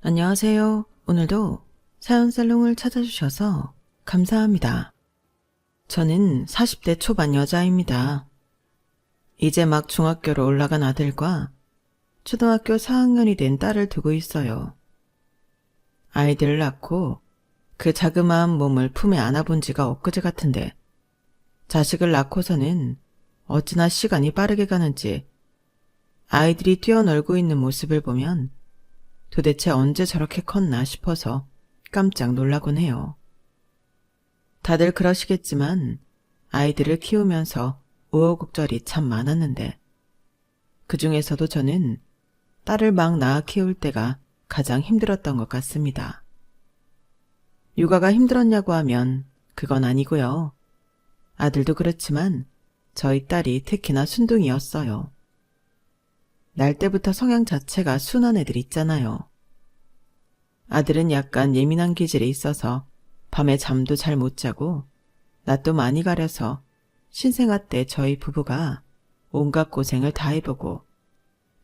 안녕하세요. 오늘도 사연살롱을 찾아주셔서 감사합니다. 저는 40대 초반 여자입니다. 이제 막 중학교로 올라간 아들과 초등학교 4학년이 된 딸을 두고 있어요. 아이들을 낳고 그 자그마한 몸을 품에 안아본 지가 엊그제 같은데 자식을 낳고서는 어찌나 시간이 빠르게 가는지 아이들이 뛰어놀고 있는 모습을 보면 도대체 언제 저렇게 컸나 싶어서 깜짝 놀라곤 해요. 다들 그러시겠지만 아이들을 키우면서 우여곡절이 참 많았는데 그 중에서도 저는 딸을 막 낳아 키울 때가 가장 힘들었던 것 같습니다. 육아가 힘들었냐고 하면 그건 아니고요. 아들도 그렇지만 저희 딸이 특히나 순둥이였어요. 날 때부터 성향 자체가 순한 애들 있잖아요. 아들은 약간 예민한 기질이 있어서 밤에 잠도 잘 못 자고 낯도 많이 가려서 신생아 때 저희 부부가 온갖 고생을 다 해보고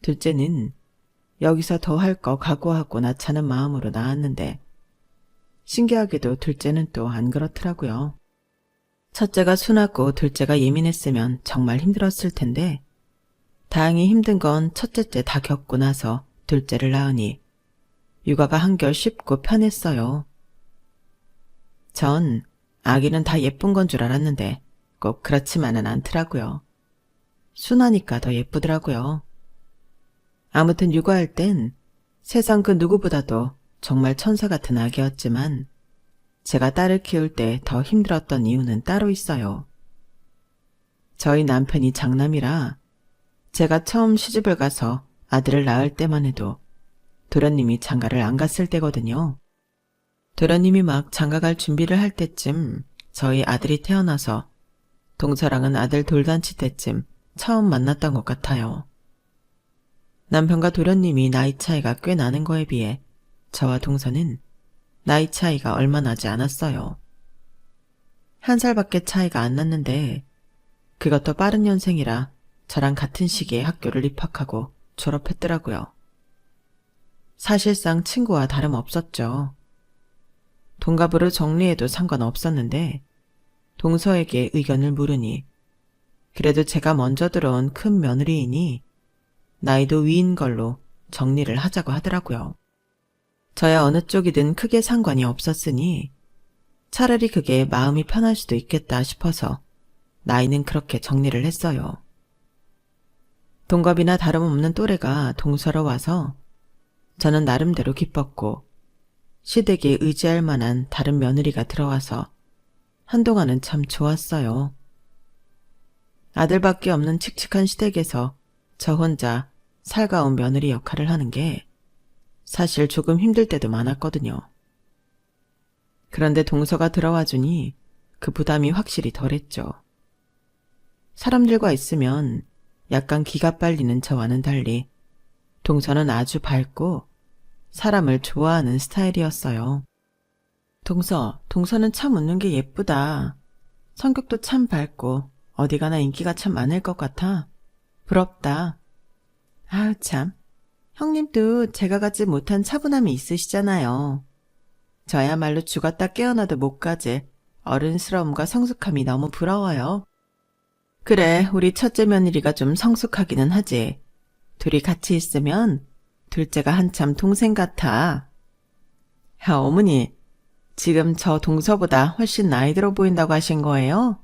둘째는 여기서 더 할 거 각오하고 낳자는 마음으로 낳았는데 신기하게도 둘째는 또 안 그렇더라고요. 첫째가 순하고 둘째가 예민했으면 정말 힘들었을 텐데 다행히 힘든 건 첫째째 다 겪고 나서 둘째를 낳으니 육아가 한결 쉽고 편했어요. 전 아기는 다 예쁜 건 줄 알았는데 꼭 그렇지만은 않더라고요. 순하니까 더 예쁘더라고요. 아무튼 육아할 땐 세상 그 누구보다도 정말 천사 같은 아기였지만 제가 딸을 키울 때 더 힘들었던 이유는 따로 있어요. 저희 남편이 장남이라 제가 처음 시집을 가서 아들을 낳을 때만 해도 도련님이 장가를 안 갔을 때거든요. 도련님이 막 장가갈 준비를 할 때쯤 저희 아들이 태어나서 동서랑은 아들 돌잔치 때쯤 처음 만났던 것 같아요. 남편과 도련님이 나이 차이가 꽤 나는 거에 비해 저와 동서는 나이 차이가 얼마 나지 않았어요. 1살밖에 차이가 안 났는데 그것도 빠른 년생이라 저랑 같은 시기에 학교를 입학하고 졸업했더라고요. 사실상 친구와 다름없었죠. 동갑으로 정리해도 상관없었는데 동서에게 의견을 물으니 그래도 제가 먼저 들어온 큰 며느리이니 나이도 위인 걸로 정리를 하자고 하더라고요. 저야 어느 쪽이든 크게 상관이 없었으니 차라리 그게 마음이 편할 수도 있겠다 싶어서 나이는 그렇게 정리를 했어요. 동갑이나 다름없는 또래가 동서로 와서 저는 나름대로 기뻤고 시댁에 의지할 만한 다른 며느리가 들어와서 한동안은 참 좋았어요. 아들밖에 없는 칙칙한 시댁에서 저 혼자 살가운 며느리 역할을 하는 게 사실 조금 힘들 때도 많았거든요. 그런데 동서가 들어와 주니 그 부담이 확실히 덜했죠. 사람들과 있으면 약간 기가 빨리는 저와는 달리 동서는 아주 밝고 사람을 좋아하는 스타일이었어요. 동서는 참 웃는 게 예쁘다. 성격도 참 밝고 어디 가나 인기가 참 많을 것 같아. 부럽다. 아유 참, 형님도 제가 갖지 못한 차분함이 있으시잖아요. 저야말로 죽었다 깨어나도 못 가질 어른스러움과 성숙함이 너무 부러워요. 그래, 우리 첫째 며느리가 좀 성숙하기는 하지. 둘이 같이 있으면 둘째가 한참 동생 같아. 야, 어머니, 지금 저 동서보다 훨씬 나이 들어 보인다고 하신 거예요?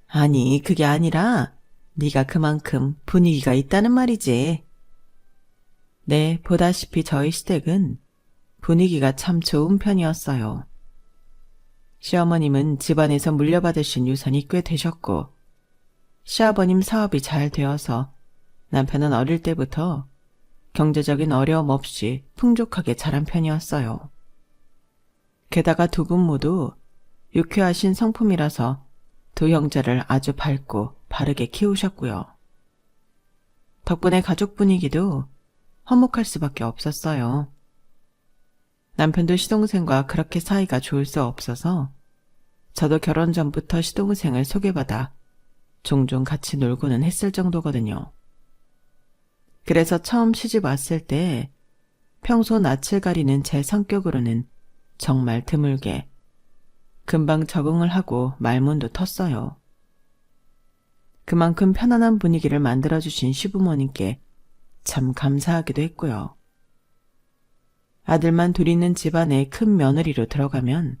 아니, 그게 아니라 네가 그만큼 분위기가 있다는 말이지. 네, 보다시피 저희 시댁은 분위기가 참 좋은 편이었어요. 시어머님은 집안에서 물려받으신 유산이 꽤 되셨고 시아버님 사업이 잘 되어서 남편은 어릴 때부터 경제적인 어려움 없이 풍족하게 자란 편이었어요. 게다가 두 분 모두 유쾌하신 성품이라서 두 형제를 아주 밝고 바르게 키우셨고요. 덕분에 가족 분위기도 화목할 수밖에 없었어요. 남편도 시동생과 그렇게 사이가 좋을 수 없어서 저도 결혼 전부터 시동생을 소개받아 종종 같이 놀고는 했을 정도거든요. 그래서 처음 시집 왔을 때 평소 낯을 가리는 제 성격으로는 정말 드물게 금방 적응을 하고 말문도 텄어요. 그만큼 편안한 분위기를 만들어주신 시부모님께 참 감사하기도 했고요. 아들만 둘 있는 집안에 큰 며느리로 들어가면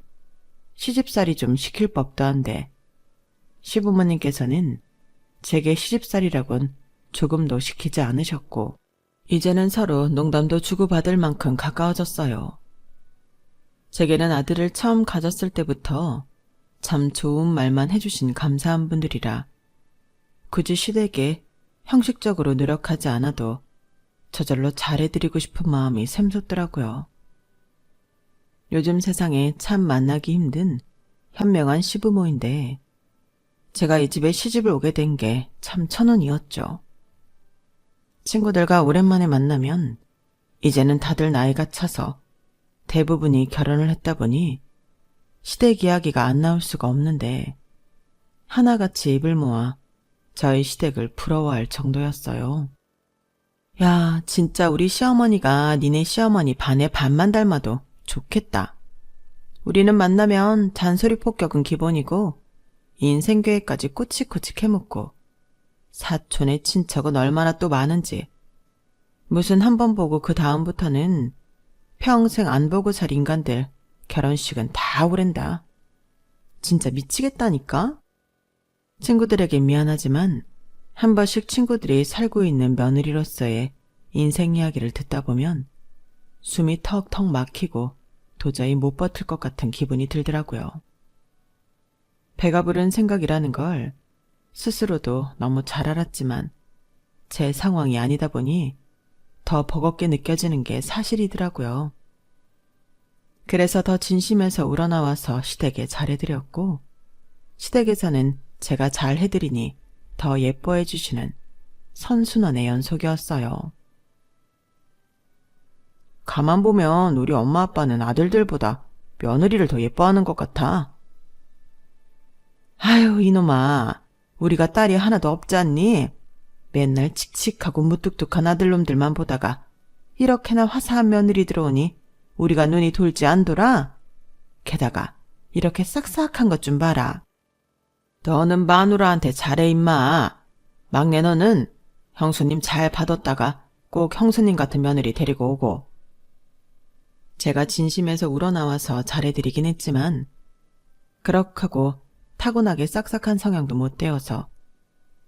시집살이 좀 시킬 법도 한데 시부모님께서는 제게 시집살이라곤 조금도 시키지 않으셨고 이제는 서로 농담도 주고받을 만큼 가까워졌어요. 제게는 아들을 처음 가졌을 때부터 참 좋은 말만 해주신 감사한 분들이라 굳이 시댁에 형식적으로 노력하지 않아도 저절로 잘해드리고 싶은 마음이 샘솟더라고요. 요즘 세상에 참 만나기 힘든 현명한 시부모인데 제가 이 집에 시집을 오게 된 게 참 천운이었죠. 친구들과 오랜만에 만나면 이제는 다들 나이가 차서 대부분이 결혼을 했다 보니 시댁 이야기가 안 나올 수가 없는데 하나같이 입을 모아 저희 시댁을 부러워할 정도였어요. 야, 진짜 우리 시어머니가 니네 시어머니 반에 반만 닮아도 좋겠다. 우리는 만나면 잔소리 폭격은 기본이고 인생 계획까지 꼬치꼬치 캐묻고 사촌의 친척은 얼마나 또 많은지 무슨 한 번 보고 그 다음부터는 평생 안 보고 살 인간들 결혼식은 다 오랜다. 진짜 미치겠다니까? 친구들에게 미안하지만 한 번씩 친구들이 살고 있는 며느리로서의 인생 이야기를 듣다 보면 숨이 턱턱 막히고 도저히 못 버틸 것 같은 기분이 들더라고요. 배가 부른 생각이라는 걸 스스로도 너무 잘 알았지만 제 상황이 아니다 보니 더 버겁게 느껴지는 게 사실이더라고요. 그래서 더 진심에서 우러나와서 시댁에 잘해드렸고 시댁에서는 제가 잘해드리니 더 예뻐해 주시는 선순환의 연속이었어요. 가만 보면 우리 엄마 아빠는 아들들보다 며느리를 더 예뻐하는 것 같아. 아유, 이놈아, 우리가 딸이 하나도 없지 않니? 맨날 칙칙하고 무뚝뚝한 아들놈들만 보다가 이렇게나 화사한 며느리 들어오니 우리가 눈이 돌지 안 돌아? 게다가 이렇게 싹싹한 것 좀 봐라. 너는 마누라한테 잘해 임마. 막내 너는 형수님 잘 받았다가 꼭 형수님 같은 며느리 데리고 오고. 제가 진심에서 우러나와서 잘해드리긴 했지만 그렇다고 타고나게 싹싹한 성향도 못 되어서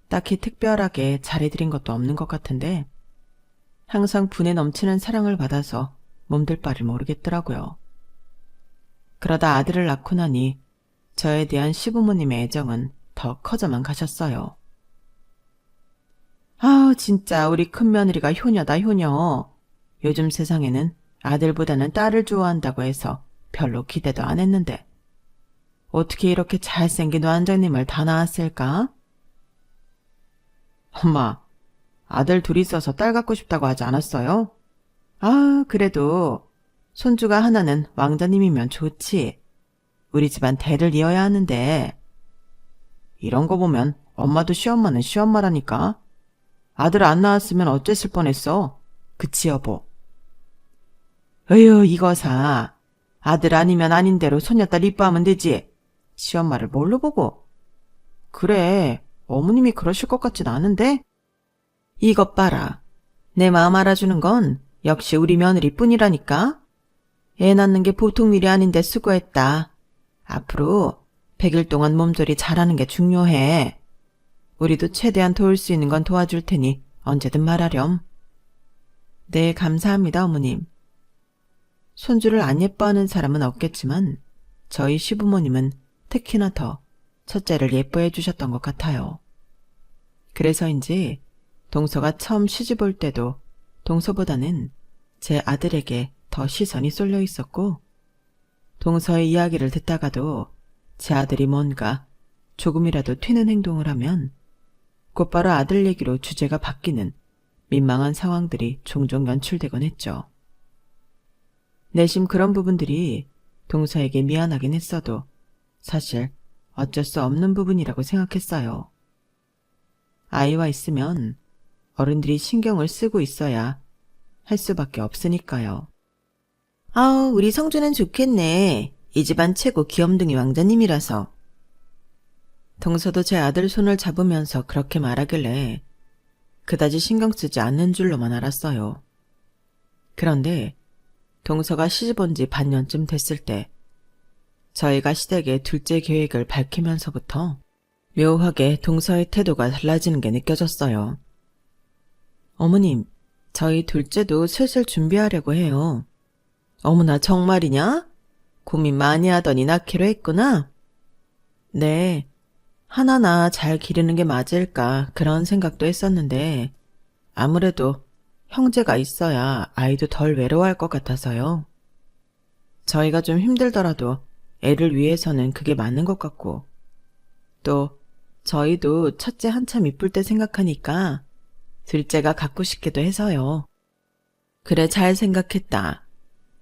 딱히 특별하게 잘해드린 것도 없는 것 같은데 항상 분에 넘치는 사랑을 받아서 몸둘 바를 모르겠더라고요. 그러다 아들을 낳고 나니 저에 대한 시부모님의 애정은 더 커져만 가셨어요. 아, 진짜 우리 큰며느리가 효녀다, 효녀. 요즘 세상에는 아들보다는 딸을 좋아한다고 해서 별로 기대도 안 했는데 어떻게 이렇게 잘생긴 완전님을 다 낳았을까? 엄마, 아들 둘이 있어서 딸 갖고 싶다고 하지 않았어요? 아, 그래도 손주가 하나는 왕자님이면 좋지. 우리 집안 대를 이어야 하는데. 이런 거 보면 엄마도 시엄마는 시엄마라니까. 아들 안 낳았으면 어쨌을 뻔했어. 그치 여보? 어휴, 이거사. 아들 아니면 아닌 대로 손녀딸 이뻐하면 되지. 시엄마를 뭘로 보고? 그래, 어머님이 그러실 것 같진 않은데? 이것 봐라. 내 마음 알아주는 건 역시 우리 며느리뿐이라니까. 애 낳는 게 보통 일이 아닌데 수고했다. 앞으로 100일 동안 몸조리 잘하는 게 중요해. 우리도 최대한 도울 수 있는 건 도와줄 테니 언제든 말하렴. 네, 감사합니다, 어머님. 손주를 안 예뻐하는 사람은 없겠지만 저희 시부모님은 특히나 더 첫째를 예뻐해 주셨던 것 같아요. 그래서인지 동서가 처음 시집 올 때도 동서보다는 제 아들에게 더 시선이 쏠려 있었고 동서의 이야기를 듣다가도 제 아들이 뭔가 조금이라도 튀는 행동을 하면 곧바로 아들 얘기로 주제가 바뀌는 민망한 상황들이 종종 연출되곤 했죠. 내심 그런 부분들이 동서에게 미안하긴 했어도 사실 어쩔 수 없는 부분이라고 생각했어요. 아이와 있으면 어른들이 신경을 쓰고 있어야 할 수밖에 없으니까요. 아우, 우리 성주는 좋겠네. 이 집안 최고 귀염둥이 왕자님이라서. 동서도 제 아들 손을 잡으면서 그렇게 말하길래 그다지 신경 쓰지 않는 줄로만 알았어요. 그런데 동서가 시집 온 지 반년쯤 됐을 때 저희가 시댁의 둘째 계획을 밝히면서부터 묘하게 동서의 태도가 달라지는 게 느껴졌어요. 어머님, 저희 둘째도 슬슬 준비하려고 해요. 어머나 정말이냐? 고민 많이 하더니 낳기로 했구나? 네, 하나나 잘 기르는 게 맞을까 그런 생각도 했었는데 아무래도 형제가 있어야 아이도 덜 외로워할 것 같아서요. 저희가 좀 힘들더라도 애를 위해서는 그게 맞는 것 같고 또 저희도 첫째 한참 이쁠 때 생각하니까 둘째가 갖고 싶기도 해서요. 그래, 잘 생각했다.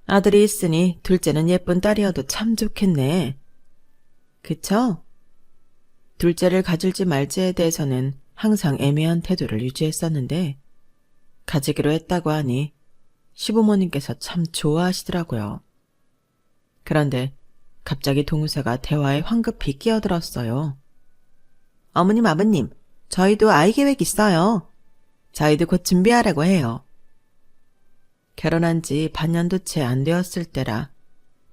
아들이 있으니 둘째는 예쁜 딸이어도 참 좋겠네. 그쵸? 둘째를 가질지 말지에 대해서는 항상 애매한 태도를 유지했었는데 가지기로 했다고 하니 시부모님께서 참 좋아하시더라고요. 그런데 갑자기 동서가 대화에 황급히 끼어들었어요. 어머님, 아버님, 저희도 아이 계획 있어요. 저희도 곧 준비하라고 해요. 결혼한 지 반년도 채 안 되었을 때라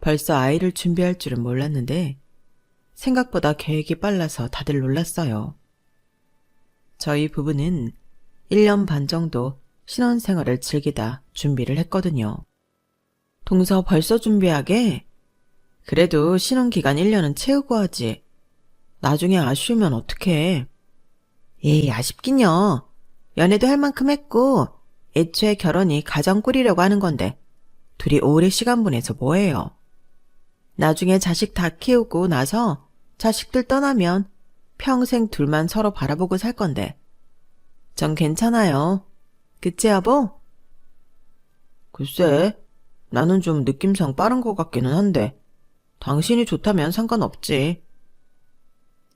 벌써 아이를 준비할 줄은 몰랐는데 생각보다 계획이 빨라서 다들 놀랐어요. 저희 부부는 1년 반 정도 신혼생활을 즐기다 준비를 했거든요. 동서 벌써 준비하게? 그래도 신혼기간 1년은 채우고 하지. 나중에 아쉬우면 어떡해. 에이, 아쉽긴요. 연애도 할 만큼 했고 애초에 결혼이 가정 꾸리려고 하는 건데 둘이 오래 시간 보내서 뭐해요. 나중에 자식 다 키우고 나서 자식들 떠나면 평생 둘만 서로 바라보고 살 건데 전 괜찮아요. 그치 여보? 글쎄, 나는 좀 느낌상 빠른 것 같기는 한데 당신이 좋다면 상관없지.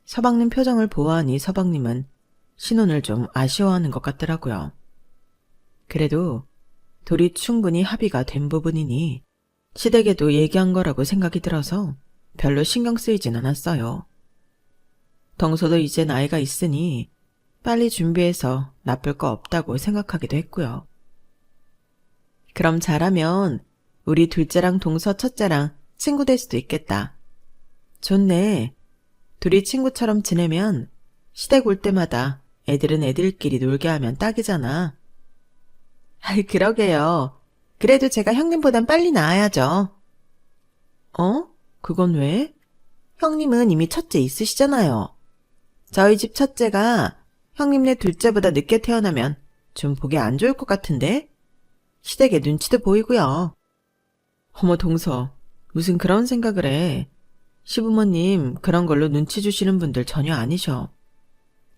서방님 표정을 보아하니 서방님은 신혼을 좀 아쉬워하는 것 같더라고요. 그래도 둘이 충분히 합의가 된 부분이니 시댁에도 얘기한 거라고 생각이 들어서 별로 신경 쓰이진 않았어요. 동서도 이제 나이가 있으니 빨리 준비해서 나쁠 거 없다고 생각하기도 했고요. 그럼 잘하면 우리 둘째랑 동서 첫째랑 친구 될 수도 있겠다. 좋네. 둘이 친구처럼 지내면 시댁 올 때마다 애들은 애들끼리 놀게 하면 딱이잖아. 아이, 그러게요. 그래도 제가 형님보단 빨리 나아야죠. 어? 그건 왜? 형님은 이미 첫째 있으시잖아요. 저희 집 첫째가 형님네 둘째보다 늦게 태어나면 좀 보기 안 좋을 것 같은데? 시댁에 눈치도 보이고요. 어머, 동서, 무슨 그런 생각을 해. 시부모님 그런 걸로 눈치 주시는 분들 전혀 아니셔.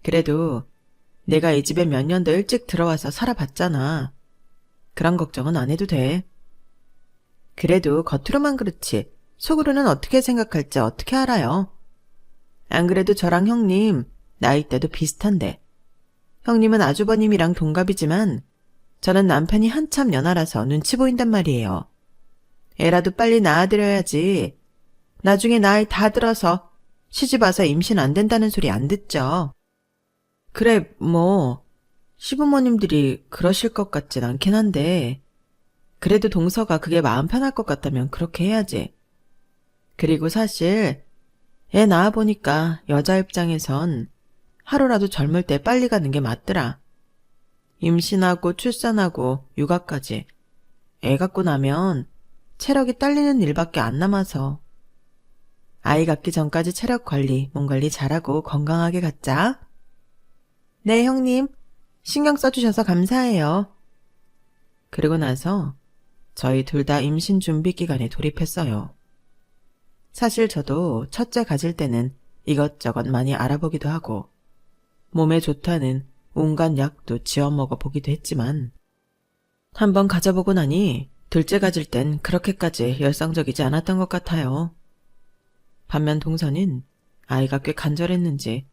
그래도 내가 이 집에 몇 년 더 일찍 들어와서 살아봤잖아. 그런 걱정은 안 해도 돼. 그래도 겉으로만 그렇지 속으로는 어떻게 생각할지 어떻게 알아요. 안 그래도 저랑 형님 나이대도 비슷한데 형님은 아주버님이랑 동갑이지만 저는 남편이 한참 연하라서 눈치 보인단 말이에요. 애라도 빨리 낳아드려야지. 나중에 나이 다 들어서 시집 와서 임신 안 된다는 소리 안 듣죠. 그래, 뭐 시부모님들이 그러실 것 같진 않긴 한데 그래도 동서가 그게 마음 편할 것 같다면 그렇게 해야지. 그리고 사실 애 낳아보니까 여자 입장에선 하루라도 젊을 때 빨리 가는 게 맞더라. 임신하고 출산하고 육아까지 애 갖고 나면 체력이 딸리는 일밖에 안 남아서 아이 갖기 전까지 체력 관리, 몸 관리 잘하고 건강하게 갖자. 네, 형님. 신경 써주셔서 감사해요. 그리고 나서 저희 둘 다 임신 준비 기간에 돌입했어요. 사실 저도 첫째 가질 때는 이것저것 많이 알아보기도 하고 몸에 좋다는 온갖 약도 지어 먹어보기도 했지만 한번 가져보고 나니 둘째 가질 땐 그렇게까지 열성적이지 않았던 것 같아요. 반면 동서는 아이가 꽤 간절했는지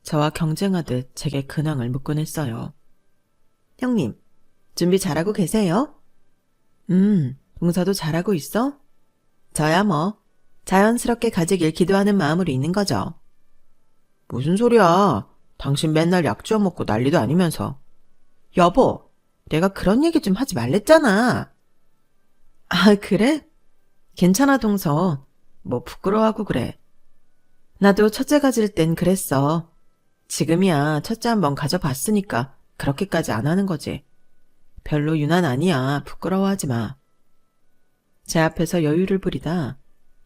저와 경쟁하듯 제게 근황을 묻곤 했어요. 형님, 준비 잘하고 계세요? 동서도 잘하고 있어? 저야 뭐, 자연스럽게 가지길 기도하는 마음으로 있는 거죠. 무슨 소리야. 당신 맨날 약주워 먹고 난리도 아니면서. 여보, 내가 그런 얘기 좀 하지 말랬잖아. 아, 그래? 괜찮아, 동서. 뭐 부끄러워하고 그래. 나도 첫째 가질 땐 그랬어. 지금이야 첫째 한번 가져봤으니까 그렇게까지 안 하는 거지. 별로 유난 아니야. 부끄러워하지 마. 제 앞에서 여유를 부리다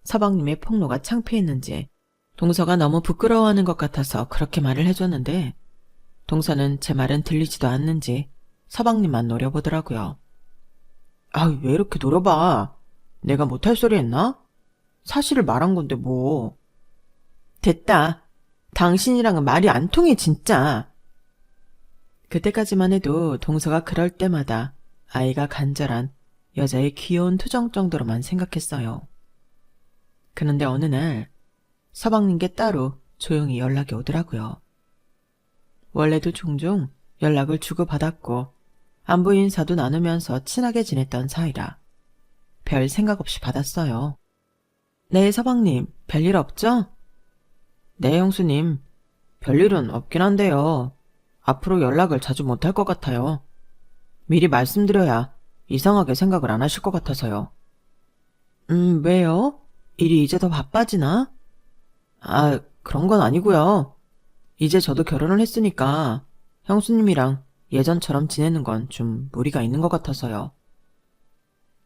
서방님의 폭로가 창피했는지 동서가 너무 부끄러워하는 것 같아서 그렇게 말을 해줬는데 동서는 제 말은 들리지도 않는지 서방님만 노려보더라고요. 아, 왜 이렇게 노려봐. 내가 못할 소리 했나? 사실을 말한 건데 뭐. 됐다. 당신이랑은 말이 안 통해 진짜. 그때까지만 해도 동서가 그럴 때마다 아이가 간절한 여자의 귀여운 투정 정도로만 생각했어요. 그런데 어느 날 서방님께 따로 조용히 연락이 오더라고요. 원래도 종종 연락을 주고받았고 안부 인사도 나누면서 친하게 지냈던 사이라 별 생각 없이 받았어요. 네, 서방님, 별일 없죠? 네, 형수님, 별일은 없긴 한데요. 앞으로 연락을 자주 못할 것 같아요. 미리 말씀드려야 이상하게 생각을 안 하실 것 같아서요. 왜요? 일이 이제 더 바빠지나? 아, 그런 건 아니고요. 이제 저도 결혼을 했으니까 형수님이랑 예전처럼 지내는 건 좀 무리가 있는 것 같아서요.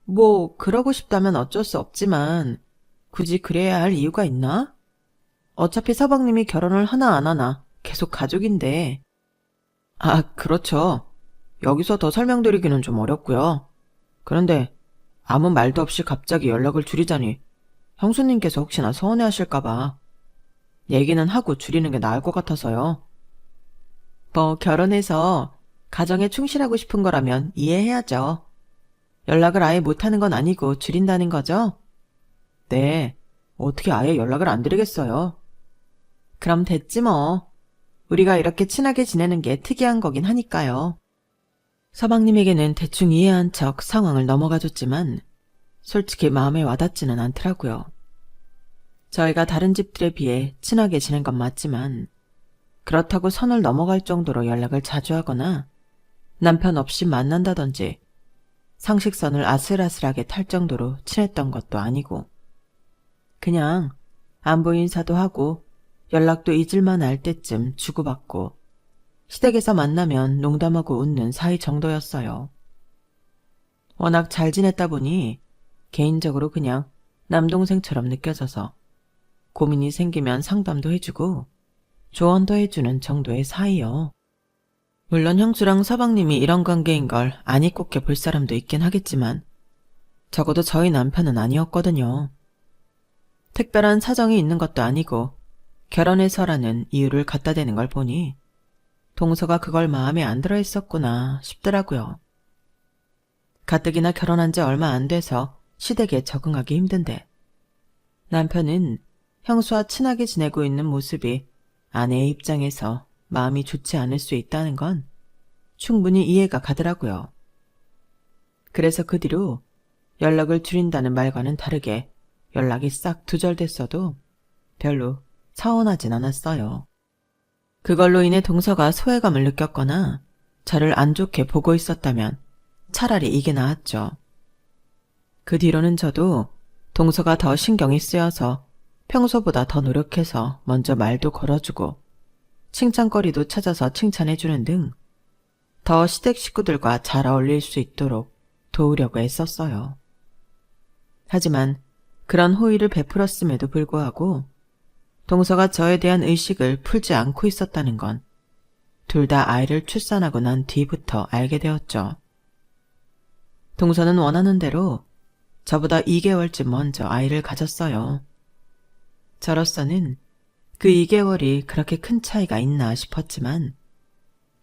뭐 그러고 싶다면 어쩔 수 없지만 굳이 그래야 할 이유가 있나? 어차피 서방님이 결혼을 하나 안 하나 계속 가족인데. 아, 그렇죠. 여기서 더 설명드리기는 좀 어렵고요. 그런데 아무 말도 없이 갑자기 연락을 줄이자니 형수님께서 혹시나 서운해하실까봐 얘기는 하고 줄이는 게 나을 것 같아서요. 뭐 결혼해서 가정에 충실하고 싶은 거라면 이해해야죠. 연락을 아예 못하는 건 아니고 줄인다는 거죠? 네, 어떻게 아예 연락을 안 드리겠어요. 그럼 됐지 뭐. 우리가 이렇게 친하게 지내는 게 특이한 거긴 하니까요. 서방님에게는 대충 이해한 척 상황을 넘어가줬지만 솔직히 마음에 와닿지는 않더라고요. 저희가 다른 집들에 비해 친하게 지낸 건 맞지만 그렇다고 선을 넘어갈 정도로 연락을 자주 하거나 남편 없이 만난다든지 상식선을 아슬아슬하게 탈 정도로 친했던 것도 아니고 그냥 안부 인사도 하고 연락도 잊을만 할 때쯤 주고받고 시댁에서 만나면 농담하고 웃는 사이 정도였어요. 워낙 잘 지냈다 보니 개인적으로 그냥 남동생처럼 느껴져서 고민이 생기면 상담도 해주고 조언도 해주는 정도의 사이요. 물론 형수랑 서방님이 이런 관계인 걸 안 입곱게 볼 사람도 있긴 하겠지만 적어도 저희 남편은 아니었거든요. 특별한 사정이 있는 것도 아니고 결혼해서라는 이유를 갖다 대는 걸 보니 동서가 그걸 마음에 안 들어 했었구나 싶더라고요. 가뜩이나 결혼한 지 얼마 안 돼서 시댁에 적응하기 힘든데 남편은 형수와 친하게 지내고 있는 모습이 아내의 입장에서 마음이 좋지 않을 수 있다는 건 충분히 이해가 가더라고요. 그래서 그 뒤로 연락을 줄인다는 말과는 다르게 연락이 싹 두절됐어도 별로 서운하진 않았어요. 그걸로 인해 동서가 소외감을 느꼈거나 저를 안 좋게 보고 있었다면 차라리 이게 나았죠. 그 뒤로는 저도 동서가 더 신경이 쓰여서 평소보다 더 노력해서 먼저 말도 걸어주고 칭찬거리도 찾아서 칭찬해주는 등 더 시댁 식구들과 잘 어울릴 수 있도록 도우려고 애썼어요. 하지만 그런 호의를 베풀었음에도 불구하고 동서가 저에 대한 의식을 풀지 않고 있었다는 건 둘 다 아이를 출산하고 난 뒤부터 알게 되었죠. 동서는 원하는 대로 저보다 2개월쯤 먼저 아이를 가졌어요. 저로서는 그 2개월이 그렇게 큰 차이가 있나 싶었지만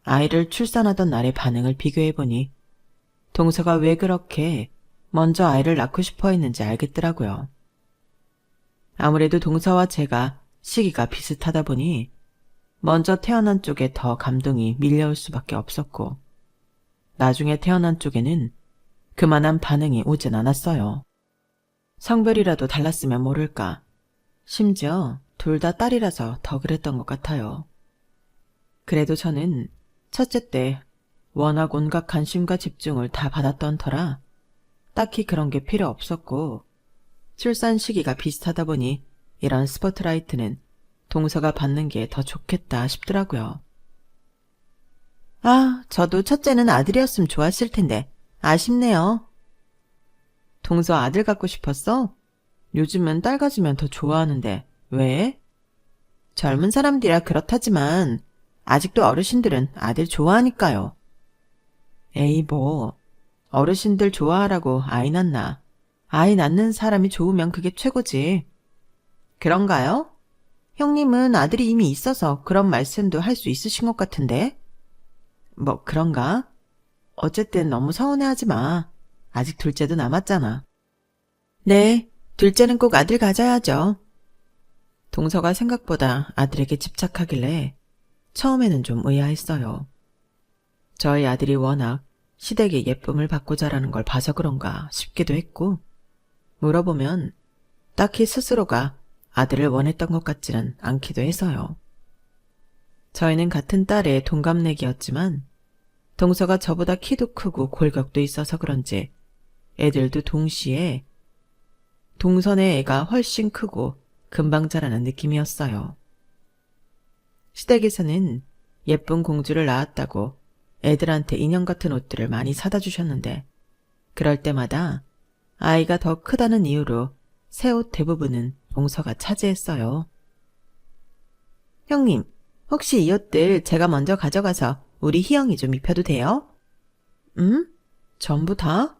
아이를 출산하던 날의 반응을 비교해보니 동서가 왜 그렇게 먼저 아이를 낳고 싶어 했는지 알겠더라고요. 아무래도 동서와 제가 시기가 비슷하다 보니 먼저 태어난 쪽에 더 감동이 밀려올 수밖에 없었고 나중에 태어난 쪽에는 그만한 반응이 오진 않았어요. 성별이라도 달랐으면 모를까. 심지어 둘 다 딸이라서 더 그랬던 것 같아요. 그래도 저는 첫째 때 워낙 온갖 관심과 집중을 다 받았던 터라 딱히 그런 게 필요 없었고, 출산 시기가 비슷하다 보니 이런 스포트라이트는 동서가 받는 게 더 좋겠다 싶더라고요. 아, 저도 첫째는 아들이었으면 좋았을 텐데 아쉽네요. 동서 아들 갖고 싶었어? 요즘은 딸 가지면 더 좋아하는데 왜? 젊은 사람들이라 그렇다지만 아직도 어르신들은 아들 좋아하니까요. 에이 뭐, 어르신들 좋아하라고 아이 낳나. 아이 낳는 사람이 좋으면 그게 최고지. 그런가요? 형님은 아들이 이미 있어서 그런 말씀도 할 수 있으신 것 같은데. 뭐 그런가? 어쨌든 너무 서운해하지 마. 아직 둘째도 남았잖아. 네, 둘째는 꼭 아들 가져야죠. 동서가 생각보다 아들에게 집착하길래 처음에는 좀 의아했어요. 저희 아들이 워낙 시댁의 예쁨을 받고 자라는 걸 봐서 그런가 싶기도 했고, 물어보면 딱히 스스로가 아들을 원했던 것 같지는 않기도 해서요. 저희는 같은 딸의 동갑내기였지만 동서가 저보다 키도 크고 골격도 있어서 그런지 애들도 동시에 동선의 애가 훨씬 크고 금방 자라는 느낌이었어요. 시댁에서는 예쁜 공주를 낳았다고 애들한테 인형 같은 옷들을 많이 사다 주셨는데, 그럴 때마다 아이가 더 크다는 이유로 새 옷 대부분은 동서가 차지했어요. 형님, 혹시 이 옷들 제가 먼저 가져가서 우리 희영이 좀 입혀도 돼요? 전부 다?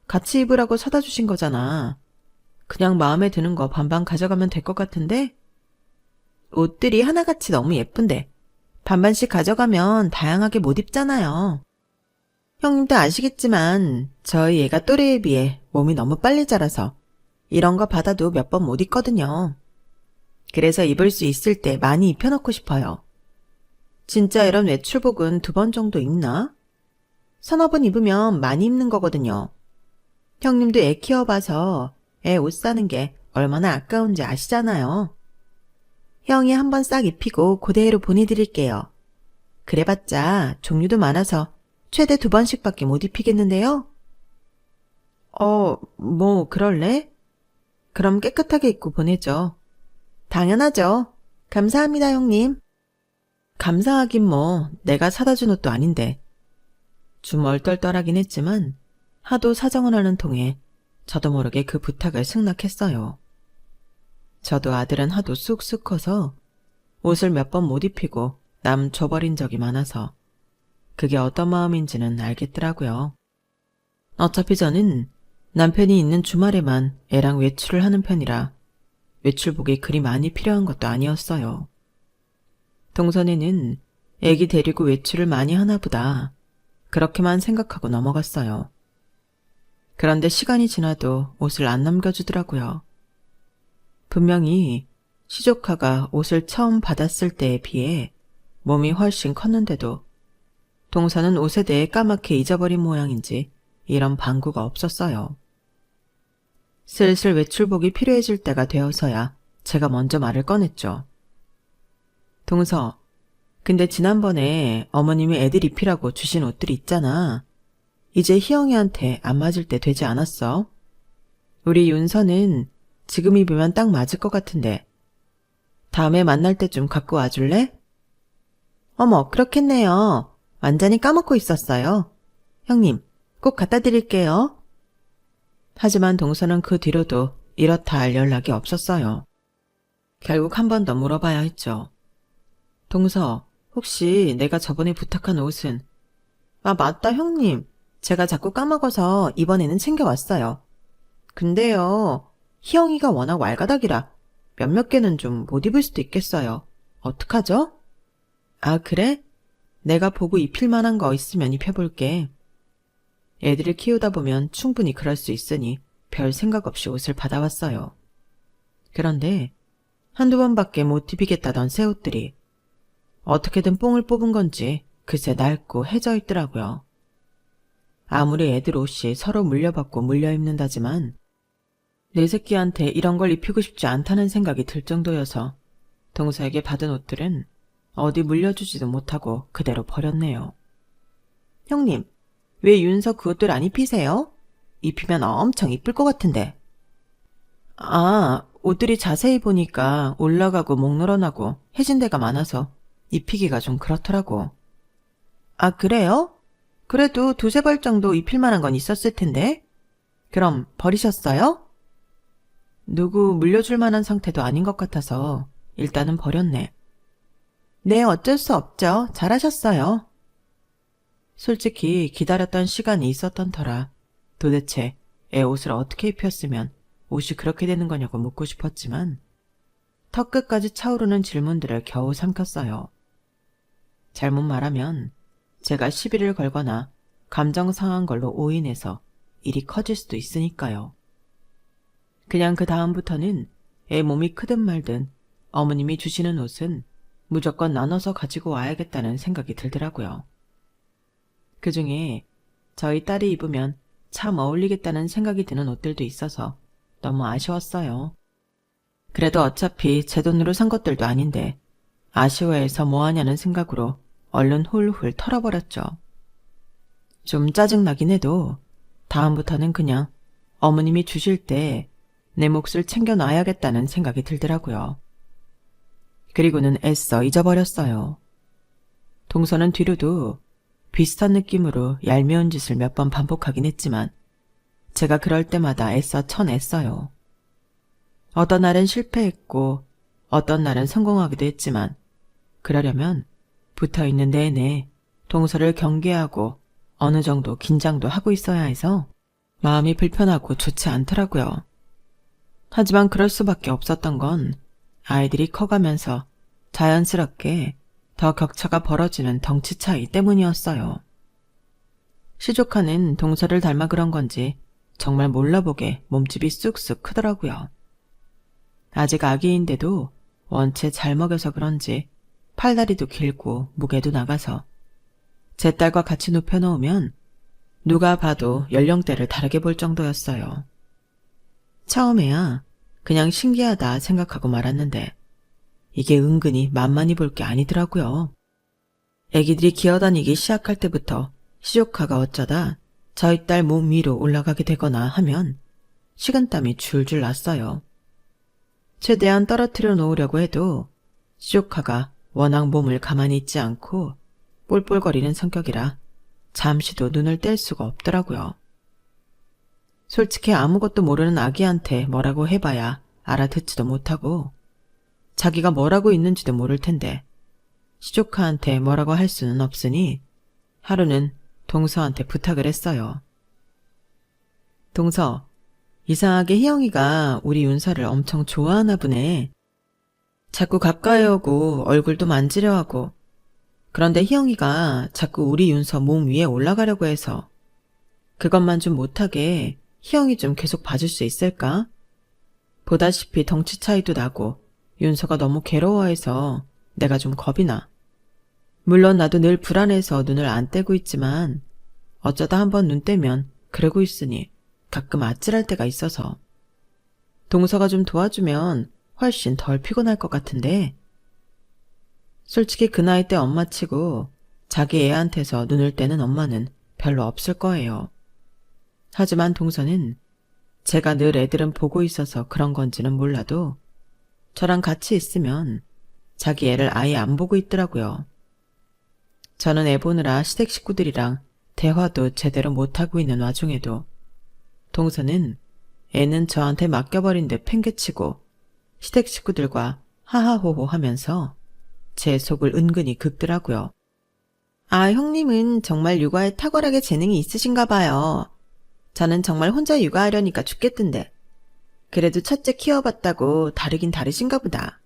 같이 입으라고 사다 주신 거잖아. 그냥 마음에 드는 거 반반 가져가면 될 것 같은데? 옷들이 하나같이 너무 예쁜데 반반씩 가져가면 다양하게 못 입잖아요. 형님도 아시겠지만 저희 애가 또래에 비해 몸이 너무 빨리 자라서 이런 거 받아도 몇 번 못 입거든요. 그래서 입을 수 있을 때 많이 입혀놓고 싶어요. 진짜 이런 외출복은 2번 정도 입나? 서너 번 입으면 많이 입는 거거든요. 형님도 애 키워봐서 애 옷 사는 게 얼마나 아까운지 아시잖아요. 형이 한번 싹 입히고 그대로 보내드릴게요. 그래봤자 종류도 많아서 최대 2번씩밖에 못 입히겠는데요? 뭐 그럴래? 그럼 깨끗하게 입고 보내죠. 당연하죠. 감사합니다, 형님. 감사하긴 뭐 내가 사다 준 옷도 아닌데. 좀 얼떨떨하긴 했지만 하도 사정을 하는 통에 저도 모르게 그 부탁을 승낙했어요. 저도 아들은 하도 쑥쑥 커서 옷을 몇 번 못 입히고 남 줘버린 적이 많아서 그게 어떤 마음인지는 알겠더라고요. 어차피 저는 남편이 있는 주말에만 애랑 외출을 하는 편이라 외출복이 그리 많이 필요한 것도 아니었어요. 동선에는 애기 데리고 외출을 많이 하나 보다 그렇게만 생각하고 넘어갔어요. 그런데 시간이 지나도 옷을 안 남겨주더라고요. 분명히 시조카가 옷을 처음 받았을 때에 비해 몸이 훨씬 컸는데도 동서는 옷에 대해 까맣게 잊어버린 모양인지 이런 방구가 없었어요. 슬슬 외출복이 필요해질 때가 되어서야 제가 먼저 말을 꺼냈죠. 동서, 근데 지난번에 어머님이 애들 입히라고 주신 옷들이 있잖아. 이제 희영이한테 안 맞을 때 되지 않았어? 우리 윤서는 지금 입으면 딱 맞을 것 같은데 다음에 만날 때 좀 갖고 와줄래? 어머, 그렇겠네요. 완전히 까먹고 있었어요. 형님, 꼭 갖다 드릴게요. 하지만 동서는 그 뒤로도 이렇다 할 연락이 없었어요. 결국 한 번 더 물어봐야 했죠. 동서, 혹시 내가 저번에 부탁한 옷은? 아, 맞다, 형님. 제가 자꾸 까먹어서 이번에는 챙겨왔어요. 근데요, 희영이가 워낙 왈가닥이라 몇몇 개는 좀 못 입을 수도 있겠어요. 어떡하죠? 아, 그래? 내가 보고 입힐 만한 거 있으면 입혀볼게. 애들을 키우다 보면 충분히 그럴 수 있으니 별 생각 없이 옷을 받아왔어요. 그런데 한두 번밖에 못 입히겠다던 새 옷들이 어떻게든 뽕을 뽑은 건지 그새 낡고 해져 있더라고요. 아무리 애들 옷이 서로 물려받고 물려입는다지만 내 새끼한테 이런 걸 입히고 싶지 않다는 생각이 들 정도여서 동서에게 받은 옷들은 어디 물려주지도 못하고 그대로 버렸네요. 형님, 왜 윤서 그 옷들 안 입히세요? 입히면 엄청 이쁠 것 같은데. 아, 옷들이 자세히 보니까 올라가고 목 늘어나고 해진 데가 많아서 입히기가 좀 그렇더라고. 아, 그래요? 그래도 두세 벌 정도 입힐 만한 건 있었을 텐데. 그럼 버리셨어요? 누구 물려줄 만한 상태도 아닌 것 같아서 일단은 버렸네. 네, 어쩔 수 없죠. 잘하셨어요. 솔직히 기다렸던 시간이 있었던 터라 도대체 애 옷을 어떻게 입혔으면 옷이 그렇게 되는 거냐고 묻고 싶었지만 턱끝까지 차오르는 질문들을 겨우 삼켰어요. 잘못 말하면 제가 시비를 걸거나 감정 상한 걸로 오인해서 일이 커질 수도 있으니까요. 그냥 그 다음부터는 애 몸이 크든 말든 어머님이 주시는 옷은 무조건 나눠서 가지고 와야겠다는 생각이 들더라고요. 그중에 저희 딸이 입으면 참 어울리겠다는 생각이 드는 옷들도 있어서 너무 아쉬웠어요. 그래도 어차피 제 돈으로 산 것들도 아닌데 아쉬워해서 뭐하냐는 생각으로 얼른 훌훌 털어버렸죠. 좀 짜증나긴 해도 다음부터는 그냥 어머님이 주실 때 내 몫을 챙겨놔야겠다는 생각이 들더라고요. 그리고는 애써 잊어버렸어요. 동서는 뒤로도 비슷한 느낌으로 얄미운 짓을 몇 번 반복하긴 했지만 제가 그럴 때마다 애써 쳐냈어요. 어떤 날은 실패했고 어떤 날은 성공하기도 했지만 그러려면 붙어있는 내내 동서를 경계하고 어느 정도 긴장도 하고 있어야 해서 마음이 불편하고 좋지 않더라고요. 하지만 그럴 수밖에 없었던 건 아이들이 커가면서 자연스럽게 더 격차가 벌어지는 덩치 차이 때문이었어요. 시조카는 동서를 닮아 그런 건지 정말 몰라보게 몸집이 쑥쑥 크더라고요. 아직 아기인데도 원체 잘 먹여서 그런지 팔다리도 길고 무게도 나가서 제 딸과 같이 눕혀놓으면 누가 봐도 연령대를 다르게 볼 정도였어요. 처음에야 그냥 신기하다 생각하고 말았는데 이게 은근히 만만히 볼 게 아니더라고요. 애기들이 기어다니기 시작할 때부터 시조카가 어쩌다 저희 딸 몸 위로 올라가게 되거나 하면 식은땀이 줄줄 났어요. 최대한 떨어뜨려 놓으려고 해도 시조카가 워낙 몸을 가만히 있지 않고 볼볼거리는 성격이라 잠시도 눈을 뗄 수가 없더라고요. 솔직히 아무것도 모르는 아기한테 뭐라고 해봐야 알아듣지도 못하고 자기가 뭐라고 있는지도 모를 텐데 시조카한테 뭐라고 할 수는 없으니 하루는 동서한테 부탁을 했어요. 동서, 이상하게 희영이가 우리 윤서를 엄청 좋아하나 보네. 자꾸 가까이 오고 얼굴도 만지려 하고 그런데 희영이가 자꾸 우리 윤서 몸 위에 올라가려고 해서 그것만 좀 못하게 희영이 좀 계속 봐줄 수 있을까? 보다시피 덩치 차이도 나고 윤서가 너무 괴로워해서 내가 좀 겁이 나. 물론 나도 늘 불안해서 눈을 안 떼고 있지만 어쩌다 한번 눈 떼면 그러고 있으니 가끔 아찔할 때가 있어서 동서가 좀 도와주면 훨씬 덜 피곤할 것 같은데 솔직히 그 나이 때 엄마치고 자기 애한테서 눈을 떼는 엄마는 별로 없을 거예요. 하지만 동서는 제가 늘 애들은 보고 있어서 그런 건지는 몰라도 저랑 같이 있으면 자기 애를 아예 안 보고 있더라고요. 저는 애 보느라 시댁 식구들이랑 대화도 제대로 못하고 있는 와중에도 동서는 애는 저한테 맡겨버린 데 팽개치고 시댁 식구들과 하하호호 하면서 제 속을 은근히 긁더라고요. 아, 형님은 정말 육아에 탁월하게 재능이 있으신가 봐요. 저는 정말 혼자 육아하려니까 죽겠던데. 그래도 첫째 키워봤다고 다르긴 다르신가 보다.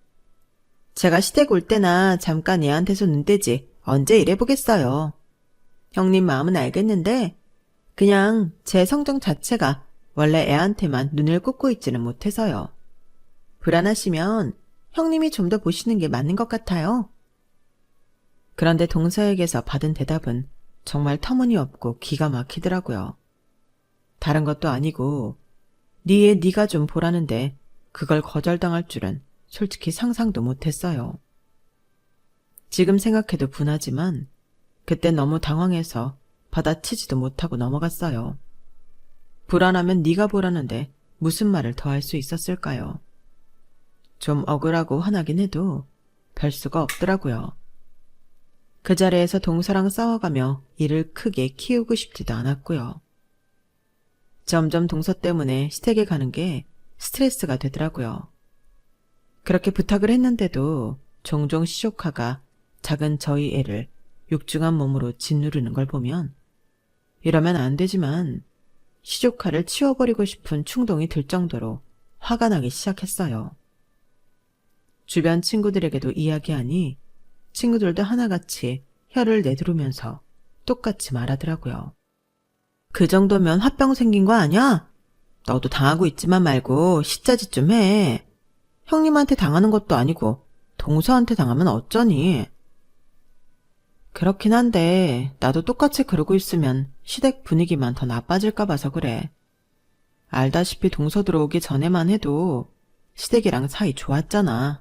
제가 시댁 올 때나 잠깐 애한테서 눈 떼지 언제 이래보겠어요. 형님 마음은 알겠는데 그냥 제 성정 자체가 원래 애한테만 눈을 꽂고 있지는 못해서요. 불안하시면 형님이 좀 더 보시는 게 맞는 것 같아요. 그런데 동서에게서 받은 대답은 정말 터무니없고 기가 막히더라고요. 다른 것도 아니고 네 애 네가 좀 보라는데 그걸 거절당할 줄은 솔직히 상상도 못했어요. 지금 생각해도 분하지만 그때 너무 당황해서 받아치지도 못하고 넘어갔어요. 불안하면 네가 보라는데 무슨 말을 더 할 수 있었을까요? 좀 억울하고 화나긴 해도 별 수가 없더라고요. 그 자리에서 동서랑 싸워가며 일을 크게 키우고 싶지도 않았고요. 점점 동서 때문에 시댁에 가는 게 스트레스가 되더라고요. 그렇게 부탁을 했는데도 종종 시조카가 작은 저희 애를 육중한 몸으로 짓누르는 걸 보면 이러면 안 되지만 시조카를 치워버리고 싶은 충동이 들 정도로 화가 나기 시작했어요. 주변 친구들에게도 이야기하니 친구들도 하나같이 혀를 내두르면서 똑같이 말하더라고요. 그 정도면 화병 생긴 거 아니야? 너도 당하고 있지만 말고 시자짓 좀 해. 형님한테 당하는 것도 아니고 동서한테 당하면 어쩌니? 그렇긴 한데 나도 똑같이 그러고 있으면 시댁 분위기만 더 나빠질까 봐서 그래. 알다시피 동서 들어오기 전에만 해도 시댁이랑 사이 좋았잖아.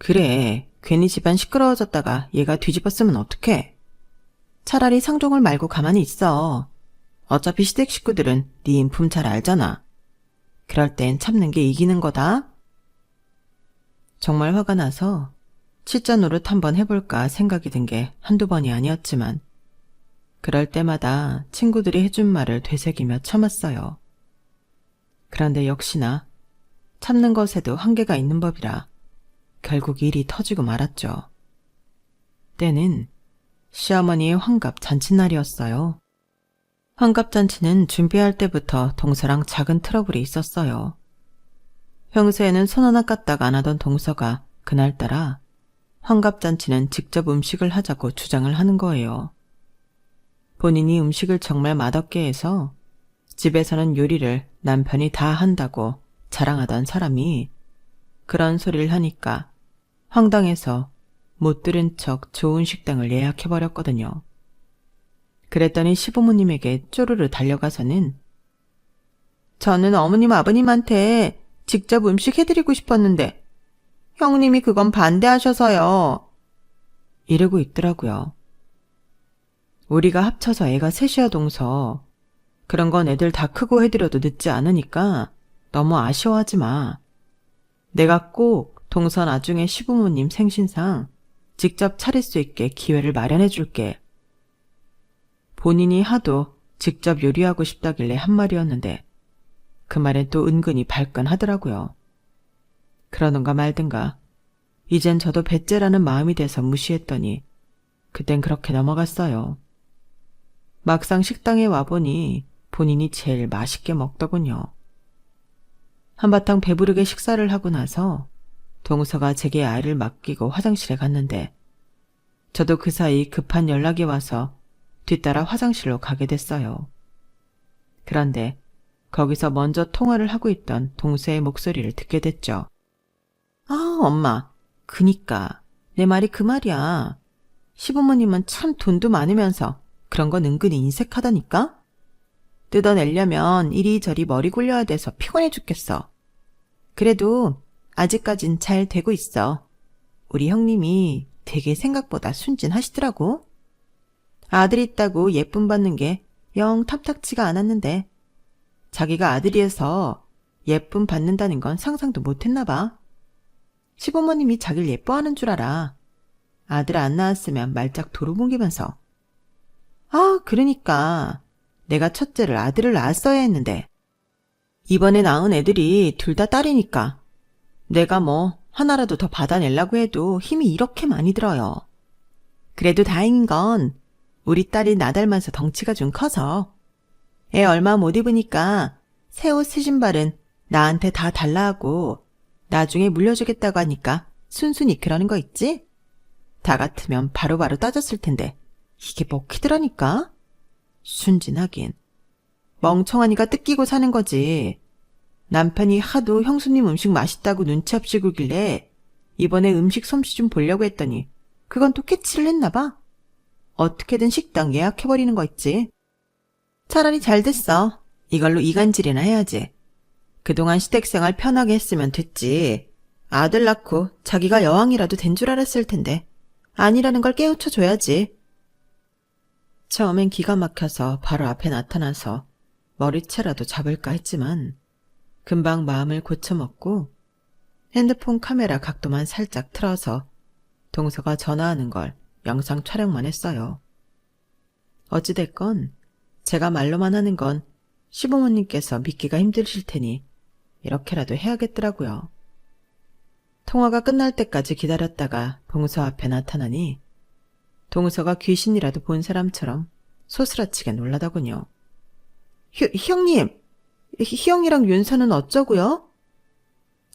그래, 괜히 집안 시끄러워졌다가 얘가 뒤집었으면 어떡해. 차라리 상종을 말고 가만히 있어. 어차피 시댁 식구들은 네 인품 잘 알잖아. 그럴 땐 참는 게 이기는 거다. 정말 화가 나서 치자 노릇 한번 해볼까 생각이 든 게 한두 번이 아니었지만 그럴 때마다 친구들이 해준 말을 되새기며 참았어요. 그런데 역시나 참는 것에도 한계가 있는 법이라 결국 일이 터지고 말았죠. 때는 시어머니의 환갑 잔칫날이었어요. 환갑잔치는 준비할 때부터 동서랑 작은 트러블이 있었어요. 평소에는 손 하나 까딱 안 하던 동서가 그날따라 환갑잔치는 직접 음식을 하자고 주장을 하는 거예요. 본인이 음식을 정말 맛없게 해서 집에서는 요리를 남편이 다 한다고 자랑하던 사람이 그런 소리를 하니까 황당해서 못 들은 척 좋은 식당을 예약해버렸거든요. 그랬더니 시부모님에게 쪼르르 달려가서는 저는 어머님 아버님한테 직접 음식 해드리고 싶었는데 형님이 그건 반대하셔서요. 이러고 있더라고요. 우리가 합쳐서 애가 셋이야 동서. 그런 건 애들 다 크고 해드려도 늦지 않으니까 너무 아쉬워하지 마. 내가 꼭 동서 나중에 시부모님 생신상 직접 차릴 수 있게 기회를 마련해 줄게. 본인이 하도 직접 요리하고 싶다길래 한 말이었는데 그 말엔 또 은근히 발끈하더라고요. 그러는가 말든가 이젠 저도 배째라는 마음이 돼서 무시했더니 그땐 그렇게 넘어갔어요. 막상 식당에 와보니 본인이 제일 맛있게 먹더군요. 한바탕 배부르게 식사를 하고 나서 동서가 제게 아이를 맡기고 화장실에 갔는데 저도 그 사이 급한 연락이 와서 뒤따라 화장실로 가게 됐어요. 그런데 거기서 먼저 통화를 하고 있던 동서의 목소리를 듣게 됐죠. 아, 엄마. 그니까 내 말이 그 말이야. 시부모님은 참 돈도 많으면서 그런 건 은근히 인색하다니까? 뜯어내려면 이리저리 머리 굴려야 돼서 피곤해 죽겠어. 그래도 아직까진 잘 되고 있어. 우리 형님이 되게 생각보다 순진하시더라고. 아들 있다고 예쁨 받는 게 영 탐탁지가 않았는데 자기가 아들이어서 예쁨 받는다는 건 상상도 못했나 봐. 시부모님이 자기를 예뻐하는 줄 알아. 아들 안 낳았으면 말짝 도루묵이면서. 아, 그러니까 내가 첫째를 아들을 낳았어야 했는데 이번에 낳은 애들이 둘 다 딸이니까 내가 뭐 하나라도 더 받아내려고 해도 힘이 이렇게 많이 들어요. 그래도 다행인 건 우리 딸이 나 닮아서 덩치가 좀 커서 애 얼마 못 입으니까 새 옷 새 신발은 나한테 다 달라 하고 나중에 물려주겠다고 하니까 순순히 그러는 거 있지? 다 같으면 바로바로 따졌을 텐데 이게 먹히더라니까? 순진하긴. 멍청하니까 뜯기고 사는 거지. 남편이 하도 형수님 음식 맛있다고 눈치 없이 굴길래 이번에 음식 솜씨 좀 보려고 했더니 그건 또 캐치를 했나 봐. 어떻게든 식당 예약해버리는 거 있지. 차라리 잘 됐어. 이걸로 이간질이나 해야지. 그동안 시댁생활 편하게 했으면 됐지. 아들 낳고 자기가 여왕이라도 된 줄 알았을 텐데 아니라는 걸 깨우쳐줘야지. 처음엔 기가 막혀서 바로 앞에 나타나서 머리채라도 잡을까 했지만 금방 마음을 고쳐먹고 핸드폰 카메라 각도만 살짝 틀어서 동서가 전화하는 걸 영상 촬영만 했어요. 어찌됐건 제가 말로만 하는 건 시부모님께서 믿기가 힘드실 테니 이렇게라도 해야겠더라고요. 통화가 끝날 때까지 기다렸다가 동서 앞에 나타나니 동서가 귀신이라도 본 사람처럼 소스라치게 놀라더군요. 형님, 희영이랑 윤서는 어쩌고요?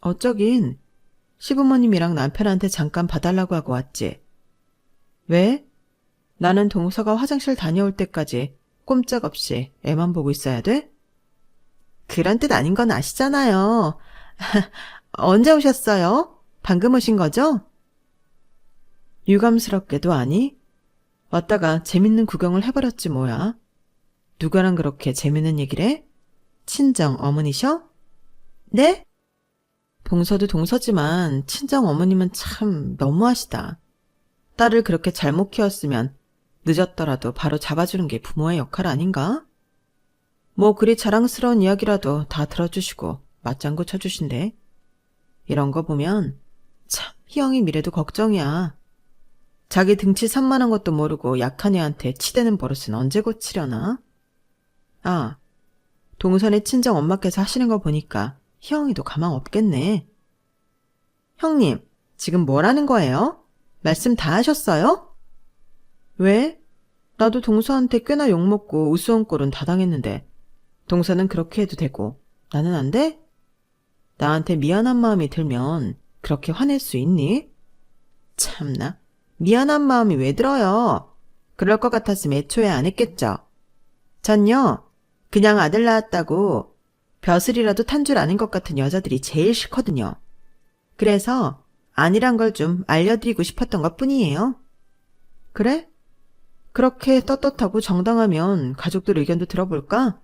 어쩌긴 시부모님이랑 남편한테 잠깐 봐달라고 하고 왔지. 왜? 나는 동서가 화장실 다녀올 때까지 꼼짝없이 애만 보고 있어야 돼? 그런 뜻 아닌 건 아시잖아요. 언제 오셨어요? 방금 오신 거죠? 유감스럽게도 아니? 왔다가 재밌는 구경을 해버렸지 뭐야. 누구랑 그렇게 재밌는 얘기를 해? 친정 어머니셔? 네? 동서도 동서지만 친정 어머님은 참 너무하시다. 딸을 그렇게 잘못 키웠으면 늦었더라도 바로 잡아주는 게 부모의 역할 아닌가? 뭐 그리 자랑스러운 이야기라도 다 들어주시고 맞장구 쳐주신대. 이런 거 보면 참 희영이 미래도 걱정이야. 자기 등치 산만한 것도 모르고 약한 애한테 치대는 버릇은 언제 고치려나? 아, 동선의 친정 엄마께서 하시는 거 보니까 희영이도 가망 없겠네. 형님, 지금 뭐라는 거예요? 말씀 다 하셨어요? 왜? 나도 동서한테 꽤나 욕먹고 우스운 꼴은 다 당했는데 동서는 그렇게 해도 되고 나는 안 돼? 나한테 미안한 마음이 들면 그렇게 화낼 수 있니? 참나, 미안한 마음이 왜 들어요? 그럴 것 같았으면 애초에 안 했겠죠. 전요, 그냥 아들 낳았다고 벼슬이라도 탄 줄 아는 것 같은 여자들이 제일 싫거든요. 그래서 아니란 걸 좀 알려드리고 싶었던 것 뿐이에요. 그래? 그렇게 떳떳하고 정당하면 가족들 의견도 들어볼까?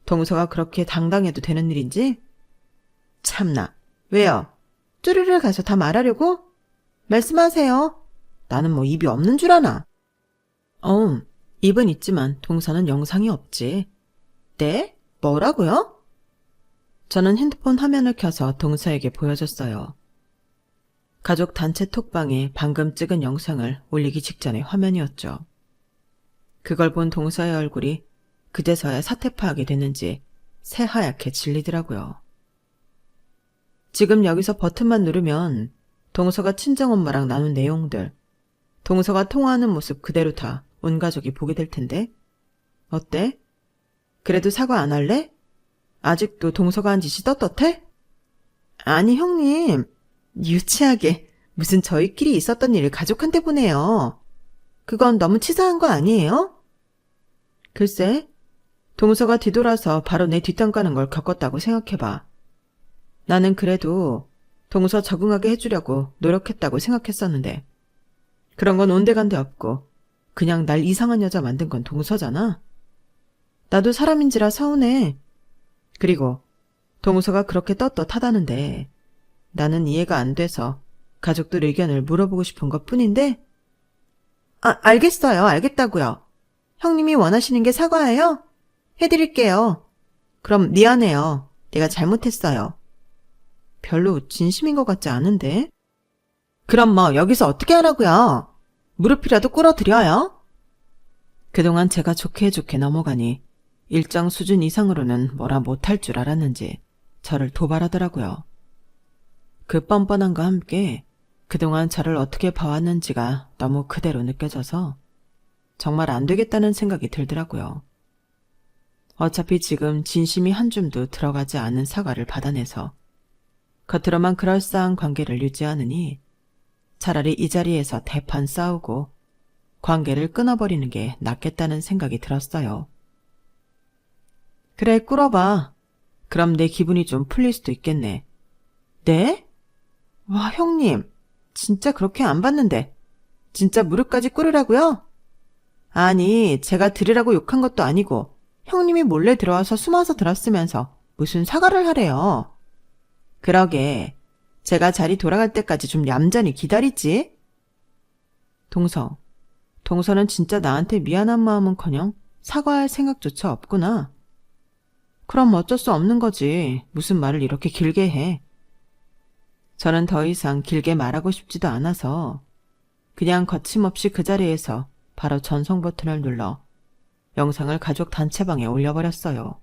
동서가 그렇게 당당해도 되는 일인지? 참나, 왜요? 쭈르르 가서 다 말하려고? 말씀하세요. 나는 뭐 입이 없는 줄 아나? 입은 있지만 동서는 영상이 없지. 네? 뭐라고요? 저는 핸드폰 화면을 켜서 동서에게 보여줬어요. 가족 단체 톡방에 방금 찍은 영상을 올리기 직전의 화면이었죠. 그걸 본 동서의 얼굴이 그제서야 사태 파악이 됐는지 새하얗게 질리더라고요. 지금 여기서 버튼만 누르면 동서가 친정엄마랑 나눈 내용들, 동서가 통화하는 모습 그대로 다 온 가족이 보게 될 텐데. 어때? 그래도 사과 안 할래? 아직도 동서가 한 짓이 떳떳해? 아니 형님, 유치하게 무슨 저희끼리 있었던 일을 가족한테 보내요. 그건 너무 치사한 거 아니에요? 글쎄, 동서가 뒤돌아서 바로 내 뒷담 까는 걸 겪었다고 생각해봐. 나는 그래도 동서 적응하게 해주려고 노력했다고 생각했었는데 그런 건 온데간데 없고 그냥 날 이상한 여자 만든 건 동서잖아. 나도 사람인지라 서운해. 그리고 동서가 그렇게 떳떳하다는데 나는 이해가 안 돼서 가족들 의견을 물어보고 싶은 것 뿐인데. 알겠어요. 알겠다고요. 형님이 원하시는 게 사과예요? 해드릴게요. 그럼 미안해요. 내가 잘못했어요. 별로 진심인 것 같지 않은데? 그럼 뭐 여기서 어떻게 하라고요? 무릎이라도 꿇어드려요? 그동안 제가 좋게 좋게 넘어가니 일정 수준 이상으로는 뭐라 못할 줄 알았는지 저를 도발하더라고요. 그 뻔뻔함과 함께 그동안 저를 어떻게 봐왔는지가 너무 그대로 느껴져서 정말 안 되겠다는 생각이 들더라고요. 어차피 지금 진심이 한 줌도 들어가지 않은 사과를 받아내서 겉으로만 그럴싸한 관계를 유지하느니 차라리 이 자리에서 대판 싸우고 관계를 끊어버리는 게 낫겠다는 생각이 들었어요. 그래, 꿇어봐. 그럼 내 기분이 좀 풀릴 수도 있겠네. 네? 와, 형님. 진짜 그렇게 안 봤는데. 진짜 무릎까지 꿇으라고요? 아니, 제가 들으라고 욕한 것도 아니고 형님이 몰래 들어와서 숨어서 들었으면서 무슨 사과를 하래요. 그러게, 제가 자리 돌아갈 때까지 좀 얌전히 기다리지. 동서는 진짜 나한테 미안한 마음은커녕 사과할 생각조차 없구나. 그럼 어쩔 수 없는 거지. 무슨 말을 이렇게 길게 해. 저는 더 이상 길게 말하고 싶지도 않아서 그냥 거침없이 그 자리에서 바로 전송 버튼을 눌러 영상을 가족 단체방에 올려버렸어요.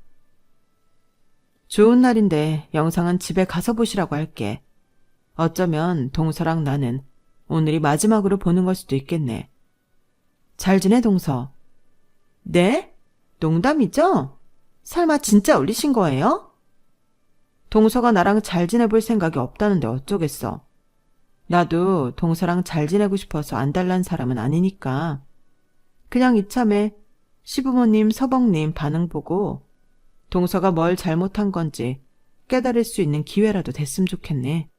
좋은 날인데 영상은 집에 가서 보시라고 할게. 어쩌면 동서랑 나는 오늘이 마지막으로 보는 걸 수도 있겠네. 잘 지내, 동서? 네? 농담이죠? 설마 진짜 올리신 거예요? 동서가 나랑 잘 지내볼 생각이 없다는데 어쩌겠어. 나도 동서랑 잘 지내고 싶어서 안달난 사람은 아니니까. 그냥 이참에 시부모님, 서방님 반응 보고 동서가 뭘 잘못한 건지 깨달을 수 있는 기회라도 됐으면 좋겠네.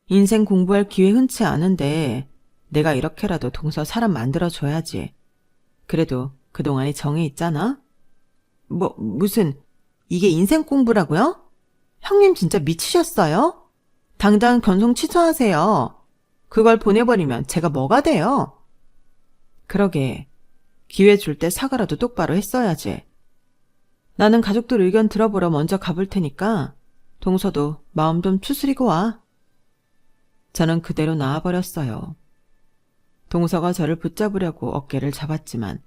인생 공부할 기회 흔치 않은데 내가 이렇게라도 동서 사람 만들어줘야지. 그래도 그동안이 정이 있잖아? 무슨 이게 인생 공부라고요? 형님 진짜 미치셨어요? 당장 견송 취소하세요. 그걸 보내버리면 제가 뭐가 돼요? 그러게, 기회 줄 때 사과라도 똑바로 했어야지. 나는 가족들 의견 들어보러 먼저 가볼 테니까 동서도 마음 좀 추스리고 와. 저는 그대로 나와버렸어요. 동서가 저를 붙잡으려고 어깨를 잡았지만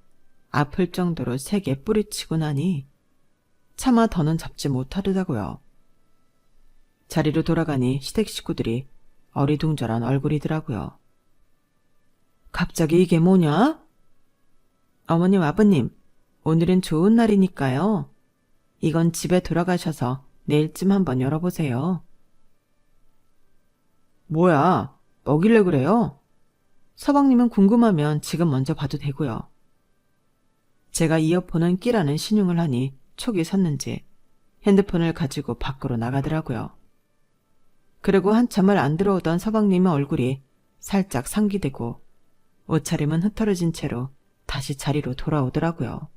아플 정도로 세게 뿌리치고 나니 차마 더는 잡지 못하더라고요. 자리로 돌아가니 시댁 식구들이 어리둥절한 얼굴이더라고요. 갑자기 이게 뭐냐? 어머님, 아버님, 오늘은 좋은 날이니까요. 이건 집에 돌아가셔서 내일쯤 한번 열어보세요. 뭐야, 뭐길래 그래요? 서방님은 궁금하면 지금 먼저 봐도 되고요. 제가 이어폰은 끼라는 신용을 하니 촉이 섰는지 핸드폰을 가지고 밖으로 나가더라고요. 그리고 한참을 안 들어오던 서방님의 얼굴이 살짝 상기되고 옷차림은 흐트러진 채로 다시 자리로 돌아오더라고요.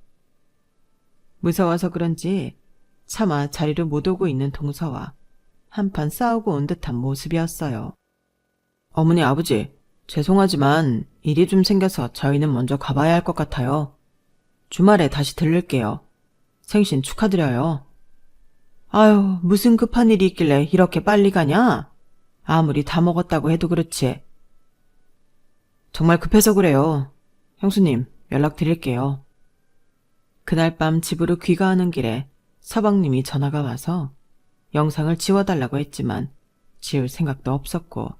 무서워서 그런지 차마 자리로 못 오고 있는 동서와 한판 싸우고 온 듯한 모습이었어요. 어머니, 아버지, 죄송하지만 일이 좀 생겨서 저희는 먼저 가봐야 할 것 같아요. 주말에 다시 들를게요. 생신 축하드려요. 아유, 무슨 급한 일이 있길래 이렇게 빨리 가냐? 아무리 다 먹었다고 해도 그렇지. 정말 급해서 그래요. 형수님, 연락드릴게요. 그날 밤 집으로 귀가하는 길에 서방님이 전화가 와서 영상을 지워달라고 했지만 지울 생각도 없었고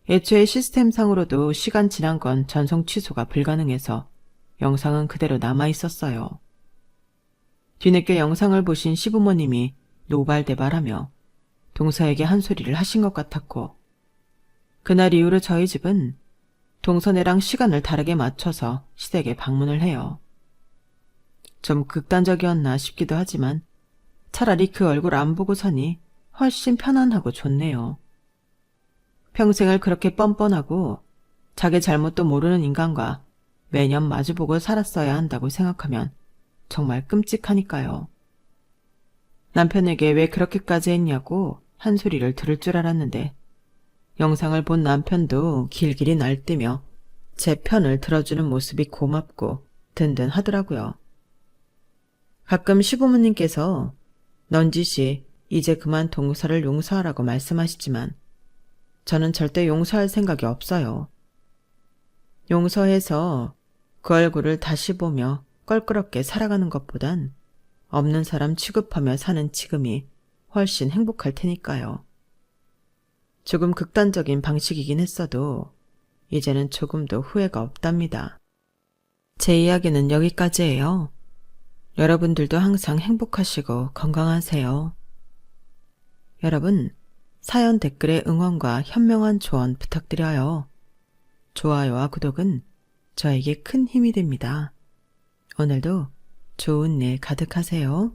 애초에 시스템상으로도 시간 지난 건 전송 취소가 불가능해서 영상은 그대로 남아있었어요. 뒤늦게 영상을 보신 시부모님이 노발대발하며 동서에게 한 소리를 하신 것 같았고 그날 이후로 저희 집은 동서네랑 시간을 다르게 맞춰서 시댁에 방문을 해요. 좀 극단적이었나 싶기도 하지만 차라리 그 얼굴 안 보고 사니 훨씬 편안하고 좋네요. 평생을 그렇게 뻔뻔하고 자기 잘못도 모르는 인간과 매년 마주보고 살았어야 한다고 생각하면 정말 끔찍하니까요. 남편에게 왜 그렇게까지 했냐고 한 소리를 들을 줄 알았는데 영상을 본 남편도 길길이 날뛰며 제 편을 들어주는 모습이 고맙고 든든하더라고요. 가끔 시부모님께서 넌지시 이제 그만 동서를 용서하라고 말씀하시지만 저는 절대 용서할 생각이 없어요. 용서해서 그 얼굴을 다시 보며 껄끄럽게 살아가는 것보단 없는 사람 취급하며 사는 지금이 훨씬 행복할 테니까요. 조금 극단적인 방식이긴 했어도 이제는 조금도 후회가 없답니다. 제 이야기는 여기까지예요. 여러분들도 항상 행복하시고 건강하세요. 여러분, 사연 댓글에 응원과 현명한 조언 부탁드려요. 좋아요와 구독은 저에게 큰 힘이 됩니다. 오늘도 좋은 일 가득하세요.